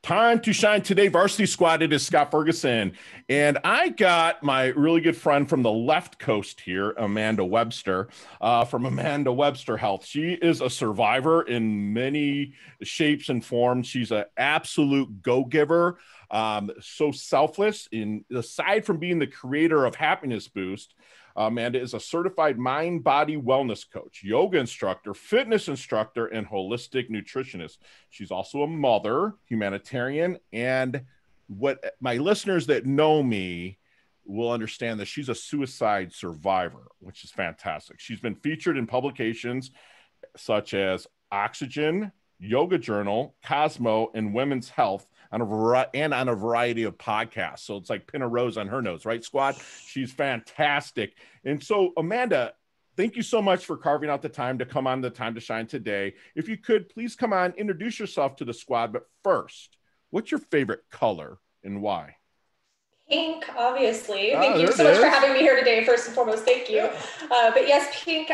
Time to shine today, varsity squad. It is Scott Ferguson, and I got my really good friend from the left coast here, Amanda Webster, from Amanda Webster Health. She is a survivor in many shapes and forms. She's an absolute go-giver, so selfless. In aside from being the creator of Happiness Boost, Amanda is a certified mind-body wellness coach, yoga instructor, fitness instructor, and holistic nutritionist. She's also a mother, humanitarian, and what my listeners that know me will understand that she's a suicide survivor, which is fantastic. She's been featured in publications such as Oxygen, Yoga Journal, Cosmo, and Women's Health on a variety of podcasts. So it's like pin a rose on her nose, right, squad? She's fantastic. And so, Amanda, thank you so much for carving out the time to come on the Time to Shine today. If you could, please come on, introduce yourself to the squad. But first, what's your favorite color and why? Pink, obviously. Ah, Thank you there so it much for is. having me here today, first and foremost. Thank you. Yeah. But yes, pink,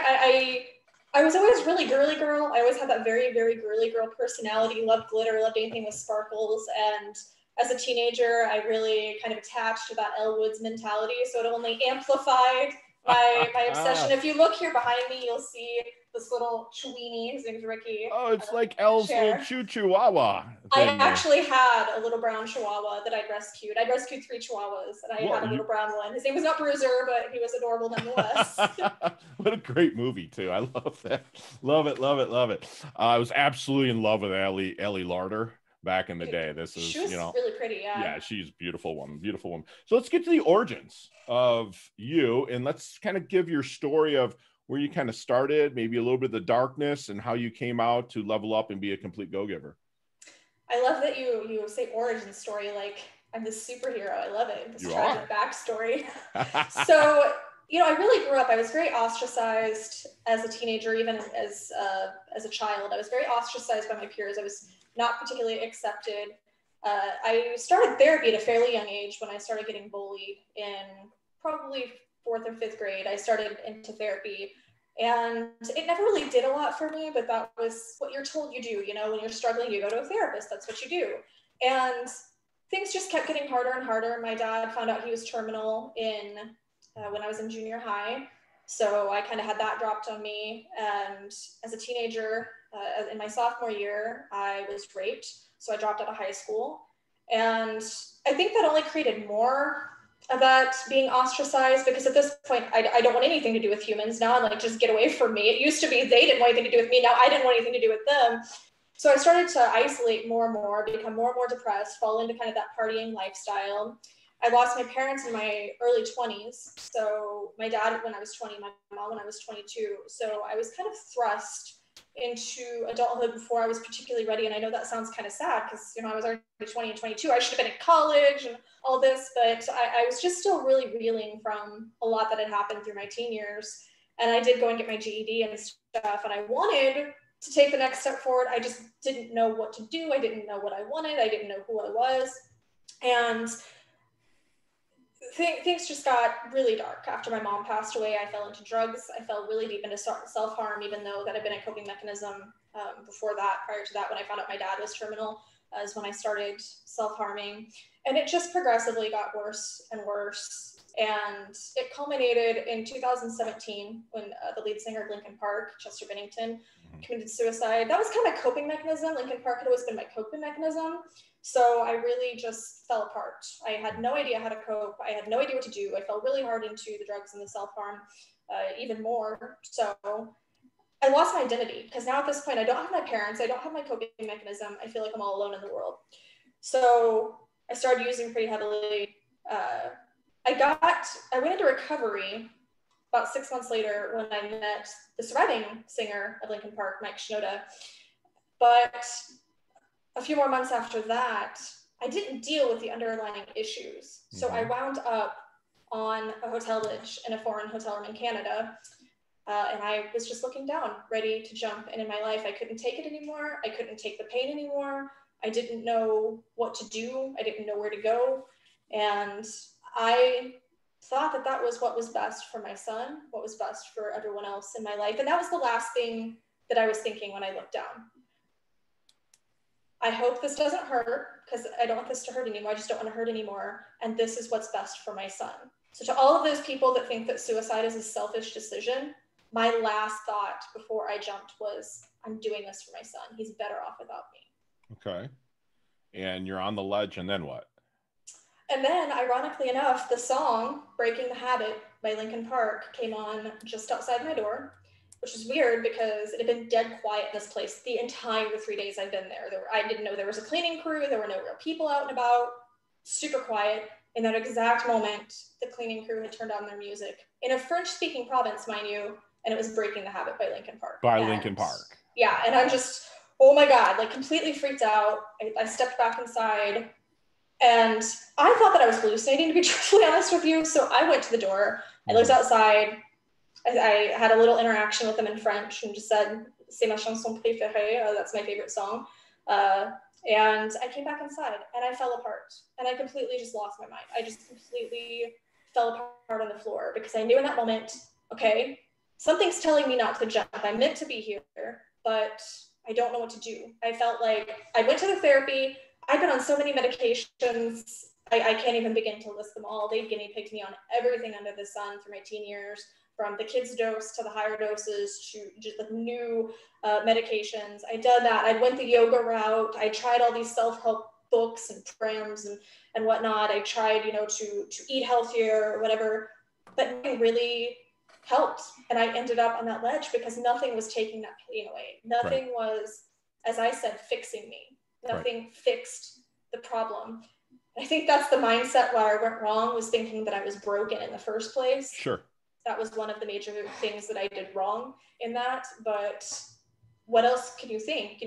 I was always really girly girl. I always had that very, very girly girl personality, loved glitter, loved anything with sparkles. And as a teenager, I really kind of attached to that Elle Woods mentality. So it only amplified my obsession. If you look here behind me, you'll see this little Chewini. His name's Ricky. Oh, it's like Elle's little chihuahua I thing. actually had a little brown chihuahua that I'd rescued. I'd rescued 3 chihuahuas, and I had a little brown one. His name was not Bruiser, but he was adorable nonetheless. What a great movie, too. I love that. Love it, love it, love it. I was absolutely in love with Elle Larder back in the day. She was really pretty, yeah. Yeah, she's a beautiful woman, beautiful woman. So let's get to the origins of you, and let's kind of give your story of where you kind of started, maybe a little bit of the darkness, and how you came out to level up and be a complete go-giver. I love that you say origin story like I'm this superhero. I love it. This tragic backstory. So, I really grew up. I was very ostracized as a teenager, even as a child. I was very ostracized by my peers. I was not particularly accepted. I started therapy at a fairly young age when I started getting bullied in probably 4th or 5th grade. I started into therapy. And it never really did a lot for me, but that was what you're told you do. When you're struggling, you go to a therapist. That's what you do. And things just kept getting harder and harder. My dad found out he was terminal when I was in junior high. So I kind of had that dropped on me. And as a teenager, in my sophomore year, I was raped. So I dropped out of high school. And I think that only created more of that being ostracized, because at this point, I don't want anything to do with humans. Now I'm like, just get away from me. It used to be they didn't want anything to do with me. Now I didn't want anything to do with them. So I started to isolate more and more, become more and more depressed, fall into kind of that partying lifestyle. I lost my parents in my early 20s. So my dad when I was 20, my mom when I was 22. So I was kind of thrust into adulthood before I was particularly ready. And I know that sounds kind of sad because, I was already 20 and 22. I should have been in college and all this, but I was just still really reeling from a lot that had happened through my teen years. And I did go and get my GED and stuff. And I wanted to take the next step forward. I just didn't know what to do. I didn't know what I wanted. I didn't know who I was. And things just got really dark. After my mom passed away, I fell into drugs. I fell really deep into self-harm, even though that had been a coping mechanism before that. Prior to that, when I found out my dad was terminal, is when I started self-harming. And it just progressively got worse and worse. And it culminated in 2017 when the lead singer of Linkin Park, Chester Bennington, committed suicide. That was kind of my coping mechanism. Linkin Park had always been my coping mechanism. So I really just fell apart. I had no idea how to cope. I had no idea what to do. I fell really hard into the drugs and the self-harm, even more. So I lost my identity because now at this point, I don't have my parents. I don't have my coping mechanism. I feel like I'm all alone in the world. So I started using pretty heavily. I went into recovery about 6 months later when I met the surviving singer of Linkin Park, Mike Shinoda. But a few more months after that, I didn't deal with the underlying issues. So I wound up on a hotelage in a foreign hotel room in Canada. And I was just looking down, ready to jump. And in my life, I couldn't take it anymore. I couldn't take the pain anymore. I didn't know what to do. I didn't know where to go. And I thought that that was what was best for my son, what was best for everyone else in my life. And that was the last thing that I was thinking when I looked down. I hope this doesn't hurt, because I don't want this to hurt anymore. I just don't want to hurt anymore. And this is what's best for my son. So to all of those people that think that suicide is a selfish decision, my last thought before I jumped was, I'm doing this for my son. He's better off without me. Okay. And you're on the ledge, and then what? And then, ironically enough, the song Breaking the Habit by Linkin Park came on just outside my door, which is weird because it had been dead quiet in this place the entire 3 days I've been there. I didn't know there was a cleaning crew. There were no real people out and about. Super quiet. In that exact moment, the cleaning crew had turned on their music in a French-speaking province, mind you, and it was Breaking the Habit by Linkin Park. Linkin Park. Yeah, and I'm just, oh my God, like completely freaked out. I stepped back inside, and I thought that I was hallucinating, to be truthfully honest with you. So I went to the door. I looked outside. I had a little interaction with them in French and just said, "C'est ma chanson préférée." That's my favorite song. And I came back inside, and I fell apart. And I completely just lost my mind. I just completely fell apart on the floor because I knew in that moment, okay, something's telling me not to jump. I'm meant to be here, but I don't know what to do. I felt like I went to the therapy. I've been on so many medications. I can't even begin to list them all. They guinea pigged me on everything under the sun through my teen years, from the kids dose to the higher doses to just the new medications. I did that. I went the yoga route. I tried all these self-help books and programs and whatnot. I tried, to eat healthier or whatever, but nothing really helped. And I ended up on that ledge because nothing was taking that pain away. Nothing was, as I said, fixing me. Nothing fixed the problem. I think that's the mindset where I went wrong, was thinking that I was broken in the first place. Sure. That was one of the major things that I did wrong in that. But what else can you think?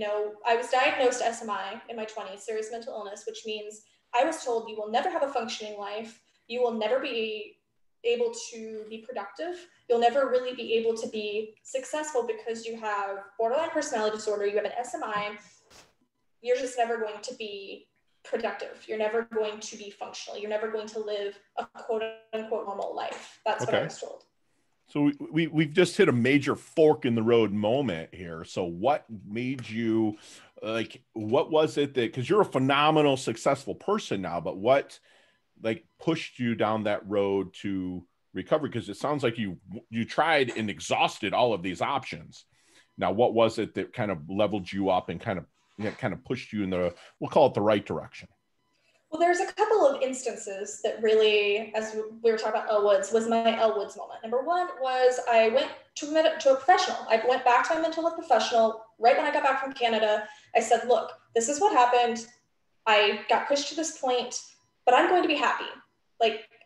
I was diagnosed SMI in my 20s, serious mental illness, which means I was told you will never have a functioning life. You will never be able to be productive. You'll never really be able to be successful because you have borderline personality disorder. You have an SMI. You're just never going to be productive. You're never going to be functional. You're never going to live a quote unquote normal life. That's what I was told. So we've just hit a major fork in the road moment here. So what made you, what was it that, because you're a phenomenal, successful person now, but what pushed you down that road to recovery? Because it sounds like you tried and exhausted all of these options. Now, what was it that kind of leveled you up and kind of pushed you in we'll call it the right direction? Well, there's a couple of instances that really, as we were talking about Elle Woods, was my Elle Woods moment. Number one was I went to a professional. I went back to my mental health professional right when I got back from Canada. I said, look, this is what happened. I got pushed to this point, but I'm going to be happy.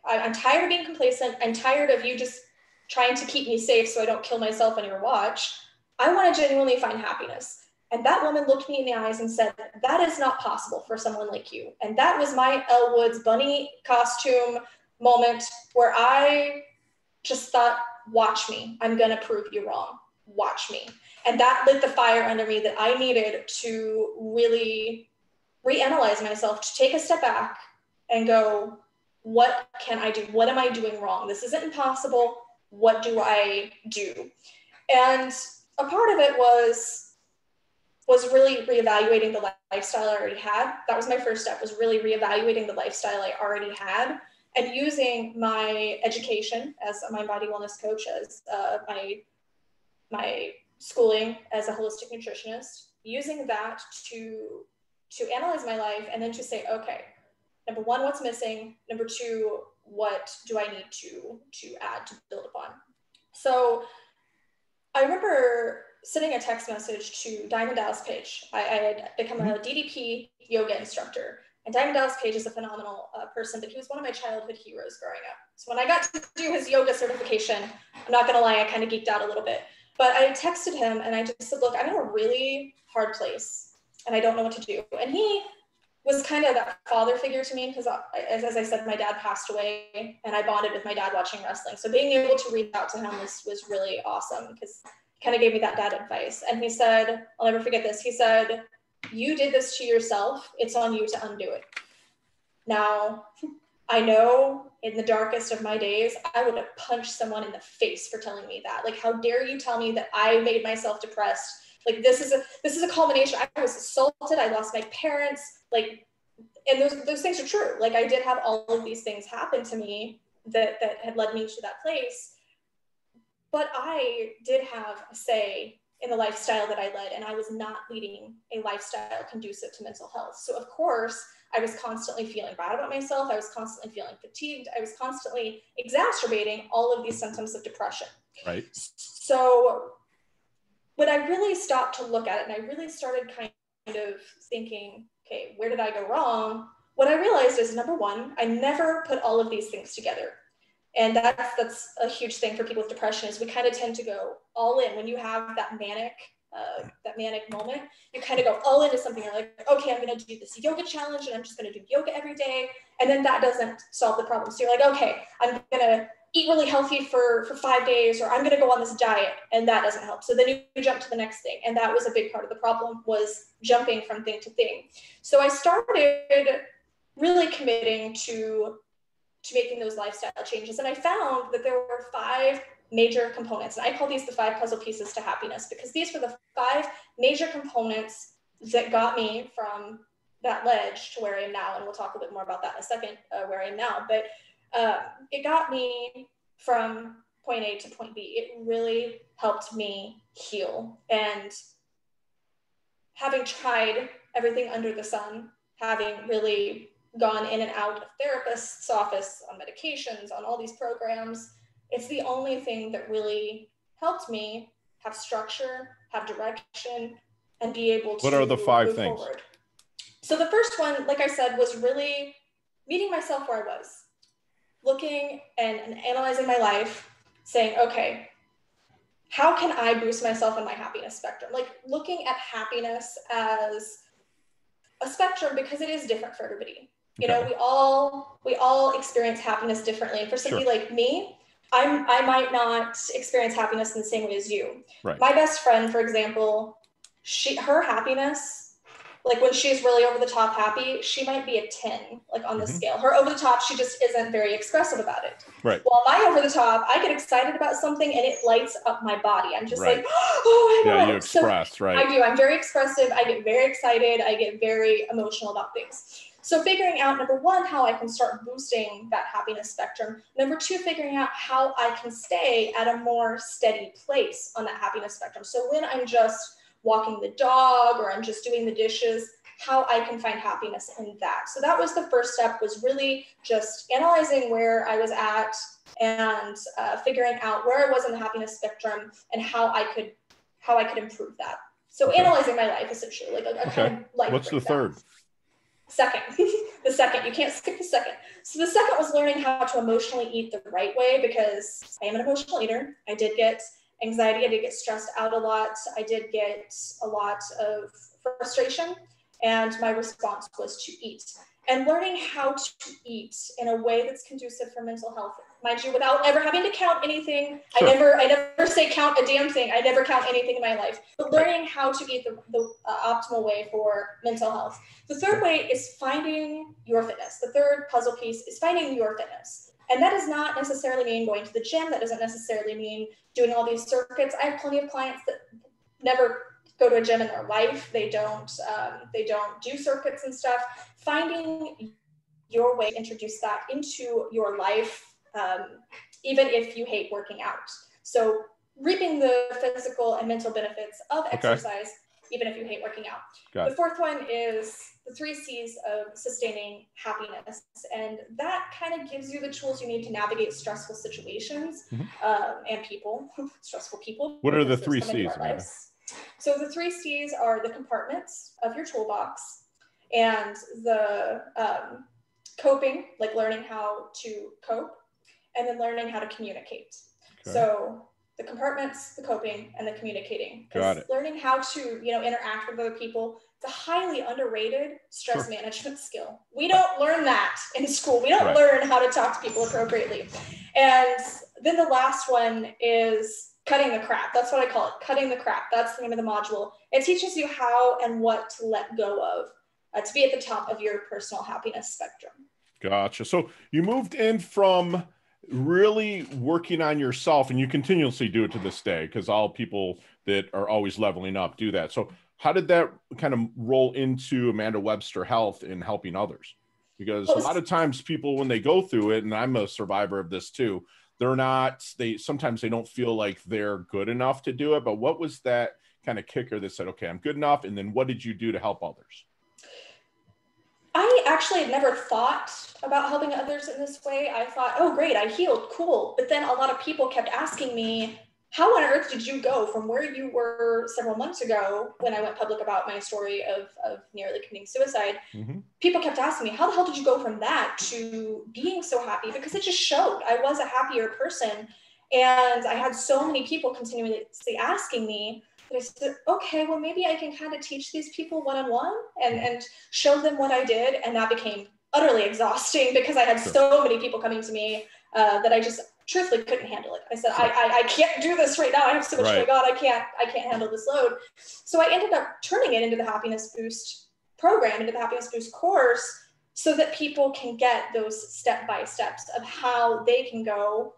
I'm tired of being complacent. I'm tired of you just trying to keep me safe so I don't kill myself on your watch. I want to genuinely find happiness. And that woman looked me in the eyes and said, that is not possible for someone like you. And that was my Elle Woods bunny costume moment where I just thought, watch me. I'm going to prove you wrong. Watch me. And that lit the fire under me that I needed to really reanalyze myself, to take a step back and go, what can I do? What am I doing wrong? This isn't impossible. What do I do? And a part of it was really reevaluating the lifestyle I already had. That was my first step, was really reevaluating the lifestyle I already had and using my education as a mind body wellness coach, as my schooling as a holistic nutritionist, using that to analyze my life and then to say, okay, number one, what's missing? Number two, what do I need to add, to build upon? So I remember sending a text message to Diamond Dallas Page. I had become a DDP yoga instructor. And Diamond Dallas Page is a phenomenal person, but he was one of my childhood heroes growing up. So when I got to do his yoga certification, I'm not gonna lie, I kind of geeked out a little bit. But I texted him and I just said, look, I'm in a really hard place and I don't know what to do. And he was kind of that father figure to me because, as I said, my dad passed away and I bonded with my dad watching wrestling. So being able to reach out to him was really awesome because he kind of gave me that dad advice. And he said, I'll never forget this. He said, you did this to yourself. It's on you to undo it. Now, I know in the darkest of my days, I would have punched someone in the face for telling me that. Like, how dare you tell me that I made myself depressed Like, this is a culmination. I was assaulted. I lost my parents. Like, and those things are true. Like, I did have all of these things happen to me that had led me to that place. But I did have a say in the lifestyle that I led, and I was not leading a lifestyle conducive to mental health. So of course, I was constantly feeling bad about myself. I was constantly feeling fatigued. I was constantly exacerbating all of these symptoms of depression. Right. So when I really stopped to look at it, and I really started kind of thinking, okay, where did I go wrong? What I realized is, number one, I never put all of these things together. And that's a huge thing for people with depression, is we kind of tend to go all in. When you have that manic moment, you kind of go all into something. You're like, okay, I'm going to do this yoga challenge, and I'm just going to do yoga every day. And then that doesn't solve the problem. So you're like, okay, I'm going to eat really healthy for 5 days, or I'm going to go on this diet, and that doesn't help. So then you jump to the next thing. And that was a big part of the problem, was jumping from thing to thing. So I started really committing to making those lifestyle changes. And I found that there were 5 major components. And I call these the 5 puzzle pieces to happiness, because these were the 5 major components that got me from that ledge to where I am now. And we'll talk a bit more about that in a second, where I am now. But it got me from point A to point B. It really helped me heal. And having tried everything under the sun, having really gone in and out of therapists' office, on medications, on all these programs, it's the only thing that really helped me have structure, have direction, and be able to What are the 5 move things? forward. So the first one, like I said, was really meeting myself where I was, looking and analyzing my life, saying, okay, how can I boost myself in my happiness spectrum? Like, looking at happiness as a spectrum, because it is different for everybody. You know, we all experience happiness differently. And for somebody like me, I might not experience happiness in the same way as you. Right. My best friend, for example, her happiness, like when she's really over the top happy, she might be a 10, like on the scale. Her over the top, she just isn't very expressive about it. Right. While my over the top, I get excited about something and it lights up my body. I'm just like, oh, I know. Yeah, you express, right? I do. I'm very expressive. I get very excited. I get very emotional about things. So figuring out, number one, how I can start boosting that happiness spectrum. Number two, figuring out how I can stay at a more steady place on that happiness spectrum. So when I'm just walking the dog, or I'm just doing the dishes, how I can find happiness in that. So that was the first step, was really just analyzing where I was at, and figuring out where I was in the happiness spectrum and how I could improve that. So analyzing my life, essentially, like a kind of life. What's the third? Second, the second, you can't skip the second. So the second was learning how to emotionally eat the right way, because I am an emotional eater. I did get anxiety. I did get stressed out a lot. I did get a lot of frustration, and my response was to eat. And learning how to eat in a way that's conducive for mental health, mind you, without ever having to count anything. I never say count a damn thing. I never count anything in my life. But learning how to eat the optimal way for mental health. The third way is finding your fitness. The third puzzle piece is finding your fitness. And that does not necessarily mean going to the gym. That doesn't necessarily mean doing all these circuits. I have plenty of clients that never go to a gym in their life. They don't do circuits and stuff. Finding your way to introduce that into your life, even if you hate working out. So reaping the physical and mental benefits of exercise, even if you hate working out. The fourth one is the 3 C's of sustaining happiness. And that kind of gives you the tools you need to navigate stressful situations and people, stressful people. What are the 3 C's, Amanda? So the 3 C's are the compartments of your toolbox, and the coping, like learning how to cope, and then learning how to communicate. So the compartments, the coping, and the communicating. Got it. Learning how to, interact with other people. It's a highly underrated stress management skill. We don't learn that in school. We don't learn how to talk to people appropriately. And then the last one is cutting the crap. That's what I call it, cutting the crap. That's the name of the module. It teaches you how and what to let go of to be at the top of your personal happiness spectrum. Gotcha. So you moved in from really working on yourself, and you continuously do it to this day, because all people that are always leveling up do that. So how did that kind of roll into Amanda Webster Health in helping others? Because a lot of times people, when they go through it, and I'm a survivor of this too, sometimes they don't feel like they're good enough to do it. But what was that kind of kicker that said, okay, I'm good enough? And then what did you do to help others? I actually had never thought about helping others in this way. I thought, oh, great, I healed, cool. But then a lot of people kept asking me, how on earth did you go from where you were several months ago when I went public about my story of nearly committing suicide? Mm-hmm. People kept asking me, how the hell did you go from that to being so happy? Because it just showed I was a happier person. And I had so many people continuously asking me, I said, okay, well, maybe I can kind of teach these people one-on-one and show them what I did. And that became utterly exhausting because I had so many people coming to me that I just truthfully couldn't handle it. I said, I can't do this right now. I have so much going on. I can't handle this load. So I ended up turning it into the Happiness Boost program, into the Happiness Boost course, so that people can get those step-by-steps of how they can go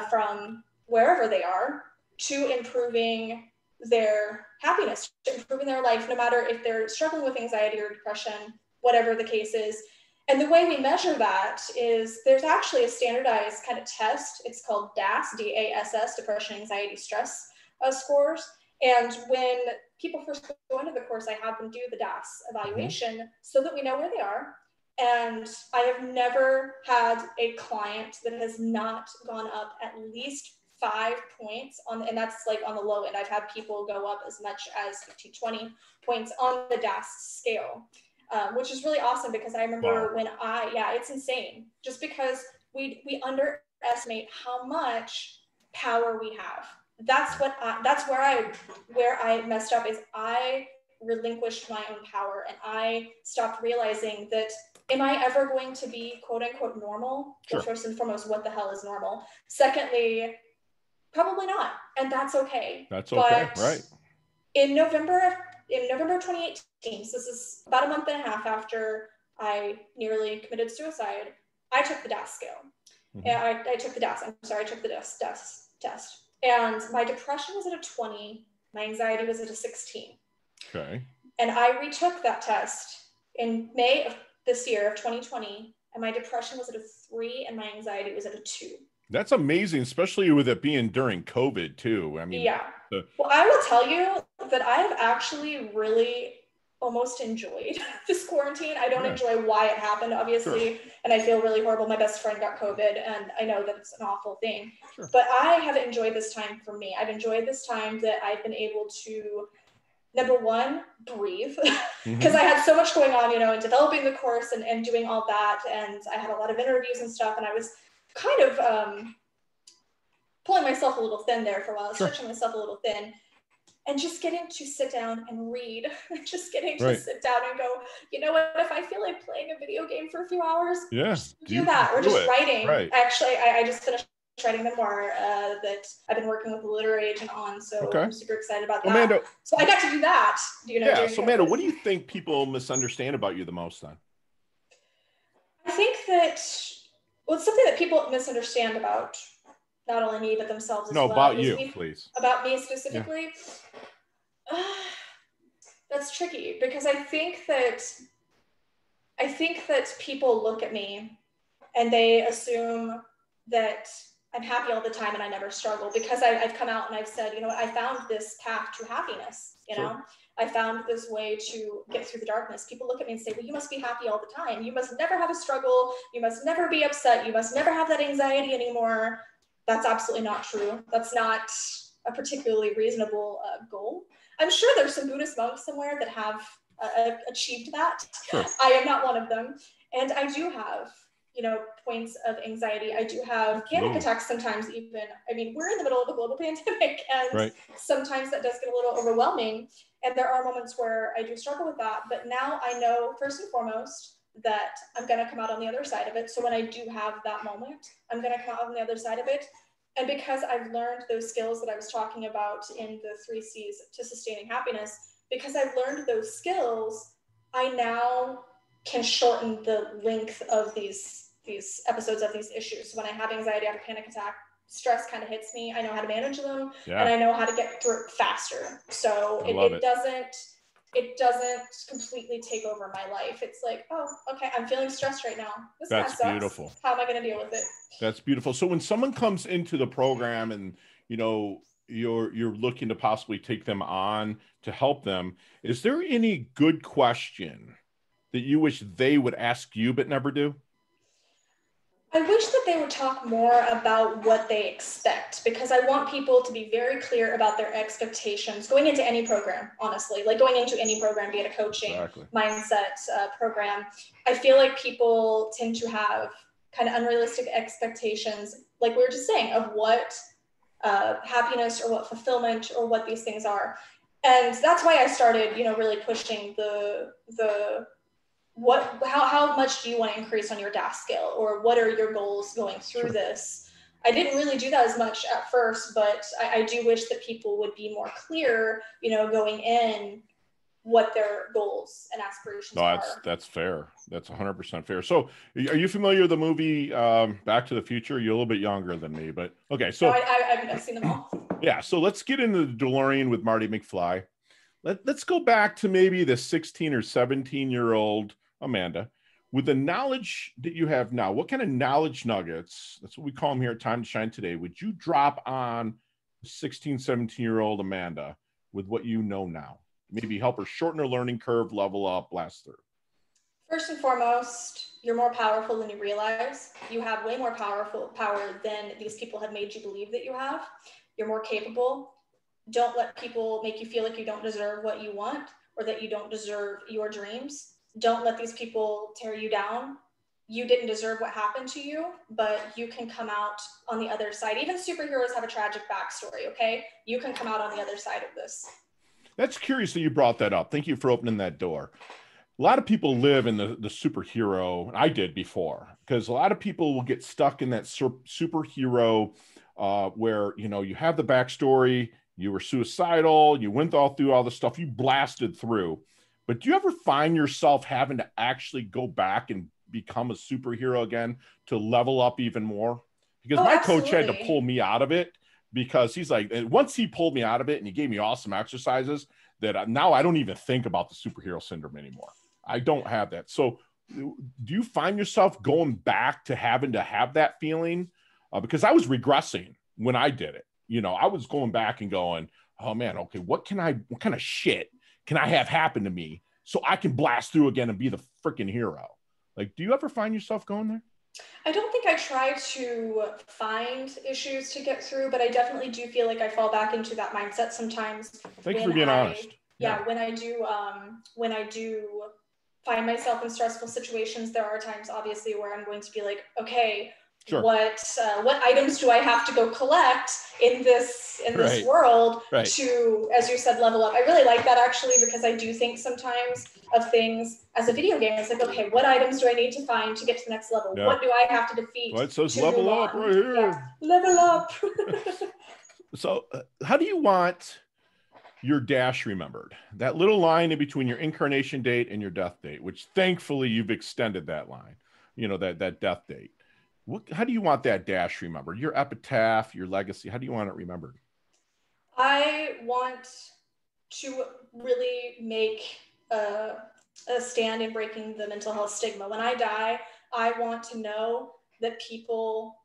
from wherever they are to improving their happiness, to improving their life, no matter if they're struggling with anxiety or depression, whatever the case is. And the way we measure that is there's actually a standardized kind of test. It's called DASS, D-A-S-S, Depression, Anxiety, Stress scores. And when people first go into the course, I have them do the DASS evaluation so that we know where they are. And I have never had a client that has not gone up at least 5 points on, and that's like on the low end. I've had people go up as much as 15, 20 points on the DASS scale, which is really awesome because I remember when it's insane just because we underestimate how much power we have. That's where I messed up is I relinquished my own power and I stopped realizing that am I ever going to be quote unquote normal? Well, first and foremost, what the hell is normal? Secondly, probably not. And that's okay. That's okay, right. In November 2018, so this is about a month and a half after I nearly committed suicide, I took the DASS scale. And I took the DASS test. And my depression was at a 20, my anxiety was at a 16. Okay. And I retook that test in May of this year of 2020, and my depression was at a 3 and my anxiety was at a 2. That's amazing, especially with it being during COVID too. I mean, well, I will tell you that I have actually really almost enjoyed this quarantine. I don't enjoy why it happened, obviously, and I feel really horrible. My best friend got COVID, and I know that it's an awful thing, but I have enjoyed this time for me. I've enjoyed this time that I've been able to, number one, breathe, because I had so much going on, in developing the course and doing all that, and I had a lot of interviews and stuff, and I was kind of pulling myself a little thin there for a while, stretching myself a little thin, and just getting to sit down and read, just getting to sit down and go, you know what, if I feel like playing a video game for a few hours, do that, or just writing. Actually, I just finished writing a memoir that I've been working with a literary agent on, so I'm super excited about that. Amanda, so I got to do that. So Amanda, what do you think people misunderstand about you the most then? I think that, it's something that people misunderstand about not only me, but themselves as well. No, about you, please. About me specifically? That's tricky because I think that people look at me and they assume that I'm happy all the time and I never struggle because I've come out and I've said, you know what, I found this path to happiness, I found this way to get through the darkness. People look at me and say, well, you must be happy all the time. You must never have a struggle. You must never be upset. You must never have that anxiety anymore. That's absolutely not true. That's not a particularly reasonable goal. I'm sure there's some Buddhist monks somewhere that have achieved that. I am not one of them. And I do have, points of anxiety. I do have panic attacks sometimes even. I mean, we're in the middle of a global pandemic and sometimes that does get a little overwhelming. And there are moments where I do struggle with that. But now I know first and foremost that I'm going to come out on the other side of it. So when I do have that moment, I'm going to come out on the other side of it. And because I've learned those skills that I was talking about in the 3 C's to sustaining happiness, because I've learned those skills, I now can shorten the length of these these episodes of these issues. So when I have anxiety, I have a panic attack, stress kind of hits me, I know how to manage them, and I know how to get through it faster. So it doesn't completely take over my life. It's like, oh, okay, I'm feeling stressed right now. This kind of sucks. Beautiful. How am I going to deal with it? That's beautiful. So when someone comes into the program and, you know, you're looking to possibly take them on to help them, is there any good question that you wish they would ask you but never do? I wish that they would talk more about what they expect, because I want people to be very clear about their expectations going into any program, honestly, like going into any program, be it a coaching, mindset program. I feel like people tend to have kind of unrealistic expectations, like we were just saying, of what happiness or what fulfillment or what these things are. And that's why I started, you know, really pushing how much do you want to increase on your DAS scale, or what are your goals going through this? I didn't really do that as much at first, but I do wish that people would be more clear, you know, going in, what their goals and aspirations are. That's fair. That's 100% fair. So are you familiar with the movie Back to the Future? You're a little bit younger than me, but okay. So no, I've seen them all. Yeah. So let's get into the DeLorean with Marty McFly. Let's go back to maybe the 16 or 17-year-old Amanda. With the knowledge that you have now, what kind of knowledge nuggets, that's what we call them here at Time to Shine today, would you drop on 16, 17-year-old Amanda with what you know now? Maybe help her shorten her learning curve, level up, blast through. First and foremost, you're more powerful than you realize. You have way more power than these people have made you believe that you have. You're more capable. Don't let people make you feel like you don't deserve what you want, or that you don't deserve your dreams. Don't let these people tear you down. You didn't deserve what happened to you, but you can come out on the other side. Even superheroes have a tragic backstory, okay? You can come out on the other side of this. That's curious that you brought that up. Thank you for opening that door. A lot of people live in the superhero, I did before, because a lot of people will get stuck in that superhero where, you know, you have the backstory, you were suicidal, you went all through all the stuff, you blasted through. But do you ever find yourself having to actually go back and become a superhero again to level up even more? Because my coach had to pull me out of it, because he's like, once he pulled me out of it and he gave me awesome exercises that now I don't even think about the superhero syndrome anymore. I don't have that. So do you find yourself going back to having to have that feeling? Because I was regressing when I did it. You know, I was going back and going, oh man, okay, what kind of shit can I have happen to me so I can blast through again and be the freaking hero? Like, do you ever find yourself going there? I don't think I try to find issues to get through, but I definitely do feel like I fall back into that mindset sometimes. Thanks for being honest. Yeah, when I do find myself in stressful situations, there are times obviously where I'm going to be like, okay, what items do I have to go collect in this world to, as you said, level up? I really like that actually, because I do think sometimes of things as a video game. It's like, okay, what items do I need to find to get to the next level? Yeah. What do I have to defeat? Well, it says level up right here. Yeah, level up. So how do you want your dash remembered? That little line in between your incarnation date and your death date, which thankfully you've extended that line, you know, that death date. How do you want that dash remembered? Your epitaph, your legacy, how do you want it remembered? I want to really make a stand in breaking the mental health stigma. When I die, I want to know that people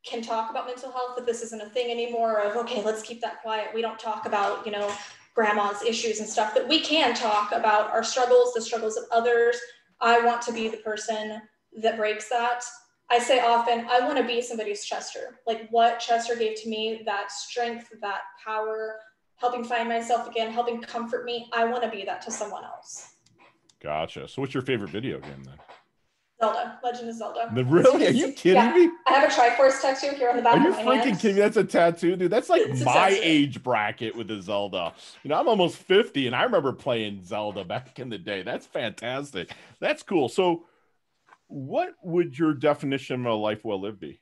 can talk about mental health, that this isn't a thing anymore of, okay, let's keep that quiet. We don't talk about, you know, grandma's issues and stuff, that we can talk about our struggles, the struggles of others. I want to be the person that breaks that. I say often, I want to be somebody's Chester. Like what Chester gave to me, that strength, that power, helping find myself again, helping comfort me. I want to be that to someone else. Gotcha. So what's your favorite video game then? Zelda, Legend of Zelda. Really? Are you kidding me? I have a Triforce tattoo here on the back of my hand. Are you freaking kidding me? That's a tattoo, dude. That's like my age bracket with the Zelda. You know, I'm almost 50 and I remember playing Zelda back in the day. That's fantastic. That's cool. So what would your definition of a life well lived be?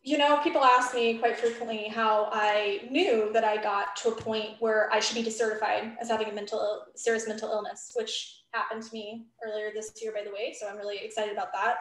You know, people ask me quite frequently how I knew that I got to a point where I should be decertified as having a serious mental illness, which happened to me earlier this year, by the way. So I'm really excited about that.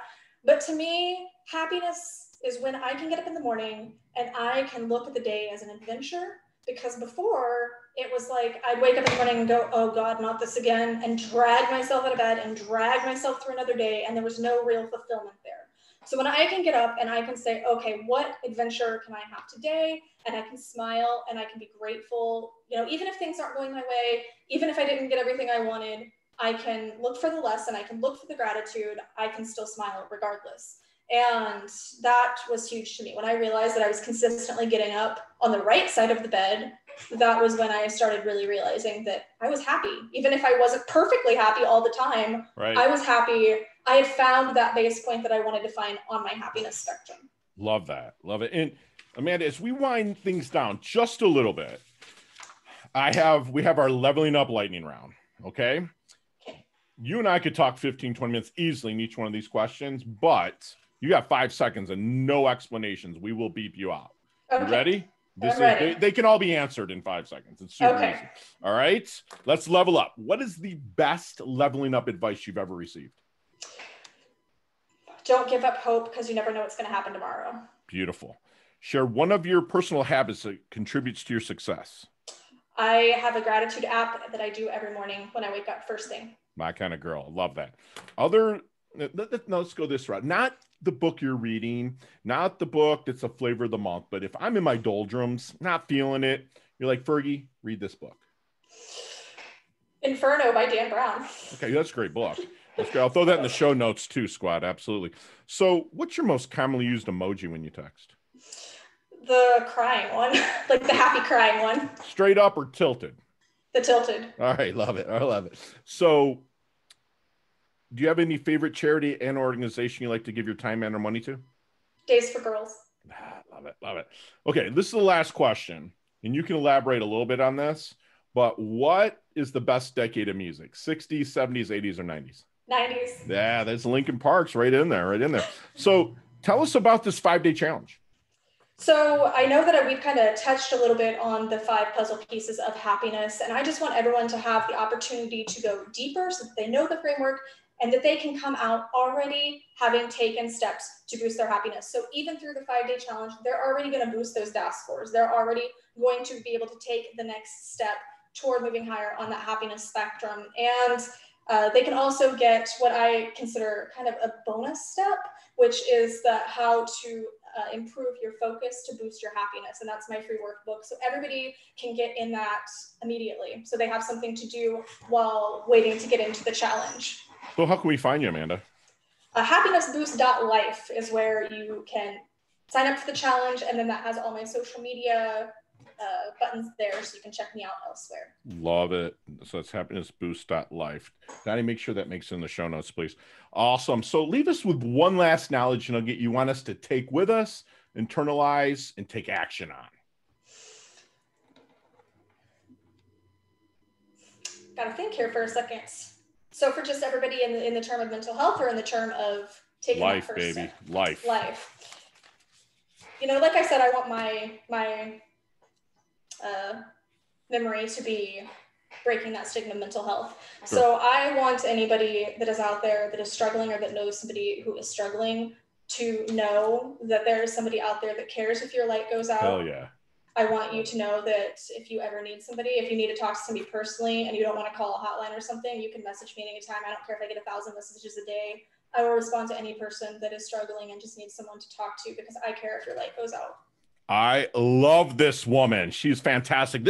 But to me, happiness is when I can get up in the morning and I can look at the day as an adventure. Because before, it was like I'd wake up in the morning and go, oh God, not this again, and drag myself out of bed and drag myself through another day, and there was no real fulfillment there. So when I can get up and I can say, okay, what adventure can I have today? And I can smile and I can be grateful, you know, even if things aren't going my way, even if I didn't get everything I wanted, I can look for the lesson, I can look for the gratitude, I can still smile regardless. And that was huge to me. When I realized that I was consistently getting up on the right side of the bed, that was when I started really realizing that I was happy. Even if I wasn't perfectly happy all the time, right. I was happy. I had found that base point that I wanted to find on my happiness spectrum. Love that. Love it. And Amanda, as we wind things down just a little bit, we have our leveling up lightning round. Okay. You and I could talk 15, 20 minutes easily in each one of these questions, but you got 5 seconds and no explanations. We will beep you out. Okay. You ready? Ready. They can all be answered in 5 seconds. It's super easy. All right. Let's level up. What is the best leveling up advice you've ever received? Don't give up hope, because you never know what's going to happen tomorrow. Beautiful. Share one of your personal habits that contributes to your success. I have a gratitude app that I do every morning when I wake up first thing. My kind of girl. Love that. Let's go this route. Not the book you're reading, not the book that's a flavor of the month, but if I'm in my doldrums, not feeling it, you're like, Fergie, read this book. Inferno by Dan Brown. Okay, that's a great book. That's great. I'll throw that in the show notes too, squad. Absolutely. So what's your most commonly used emoji when you text? The crying one, like the happy crying one. Straight up or tilted? The tilted. All right, love it. I love it. So do you have any favorite charity and organization you like to give your time and or money to? Days for Girls. Love it. Love it. Okay, this is the last question, and you can elaborate a little bit on this, but what is the best decade of music? 60s, 70s, 80s, or 90s? 90s. Yeah, that's Linkin Park's right in there. So tell us about this 5-day challenge. So I know that we've kind of touched a little bit on the 5 puzzle pieces of happiness, and I just want everyone to have the opportunity to go deeper so that they know the framework and that they can come out already having taken steps to boost their happiness. So even through the 5-day challenge, they're already going to boost those DAS scores. They're already going to be able to take the next step toward moving higher on that happiness spectrum. And they can also get what I consider kind of a bonus step, which is how to improve your focus to boost your happiness. And that's my free workbook. So everybody can get in that immediately. So they have something to do while waiting to get into the challenge. So how can we find you, Amanda? Happinessboost.life is where you can sign up for the challenge. And then that has all my social media buttons there, so you can check me out elsewhere. Love it. So it's happinessboost.life. Donnie, make sure that makes it in the show notes, please. Awesome. So leave us with one last knowledge nugget you want us to take with us, internalize, and take action on. Gotta think here for a second. So for just everybody in the term of mental health, or in the term of taking life, that first baby, step? life. You know, like I said, I want my memory to be breaking that stigma of mental health. Sure. So I want anybody that is out there that is struggling, or that knows somebody who is struggling, to know that there is somebody out there that cares if your light goes out. Hell yeah. I want you to know that if you ever need somebody, if you need to talk to somebody personally and you don't want to call a hotline or something, you can message me anytime. I don't care if I get 1,000 messages a day. I will respond to any person that is struggling and just needs someone to talk to, because I care if your light goes out. I love this woman. She's fantastic.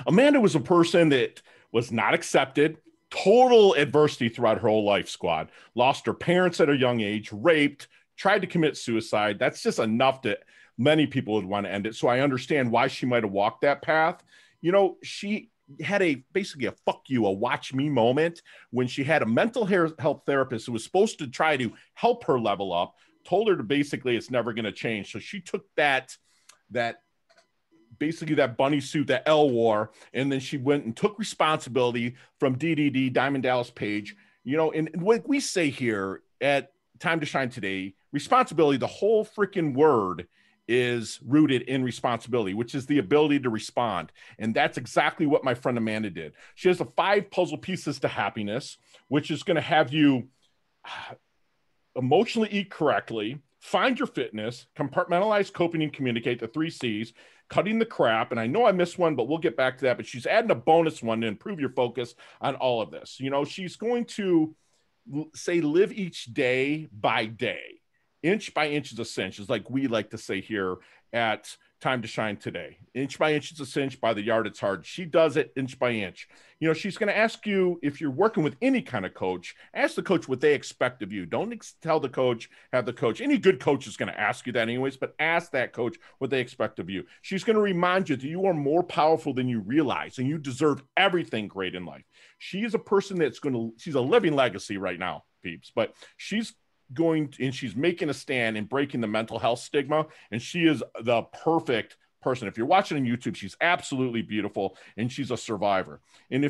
Amanda was a person that was not accepted, total adversity throughout her whole life, squad. Lost her parents at a young age, raped, tried to commit suicide. That's just enough that many people would want to end it. So I understand why she might have walked that path. You know, she had basically a fuck you, a watch me moment when she had a mental health therapist who was supposed to try to help her level up, told her to basically it's never going to change. So she took that basically that bunny suit that Elle wore, and then she went and took responsibility from DDD, Diamond Dallas Page. You know, and what we say here at Time to Shine today, responsibility, the whole freaking word is rooted in responsibility, which is the ability to respond. And that's exactly what my friend Amanda did. She has the 5 puzzle pieces to happiness, which is going to have you emotionally eat correctly, find your fitness, compartmentalize, coping, and communicate, the 3 C's, cutting the crap. And I know I missed one, but we'll get back to that. But she's adding a bonus one to improve your focus on all of this. You know, she's going to say, live each day by day. Inch by inch is a cinch, is like we like to say here at Time to Shine Today. Inch by inch is a cinch, by the yard it's hard. She does it inch by inch. You know, she's going to ask you, if you're working with any kind of coach, ask the coach what they expect of you. Don't tell the coach, have the coach. Any good coach is going to ask you that anyways, but ask that coach what they expect of you. She's going to remind you that you are more powerful than you realize, and you deserve everything great in life. She is a person that's she's a living legacy right now, peeps, but she's making a stand in breaking the mental health stigma. And she is the perfect person. If you're watching on YouTube, she's absolutely beautiful, and she's a survivor. And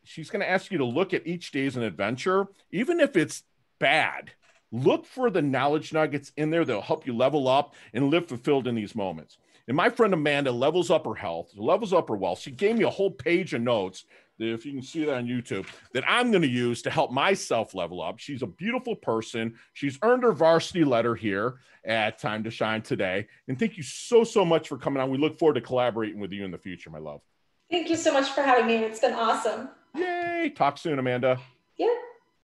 she's going to ask you to look at each day as an adventure, even if it's bad. Look for the knowledge nuggets in there that'll help you level up and live fulfilled in these moments. And my friend Amanda levels up her health, levels up her wealth. She gave me a whole page of notes, if you can see that on YouTube, that I'm going to use to help myself level up. She's a beautiful person. She's earned her varsity letter here at Time to Shine Today. And thank you so, so much for coming on. We look forward to collaborating with you in the future, my love. Thank you so much for having me. It's been awesome. Yay. Talk soon, Amanda.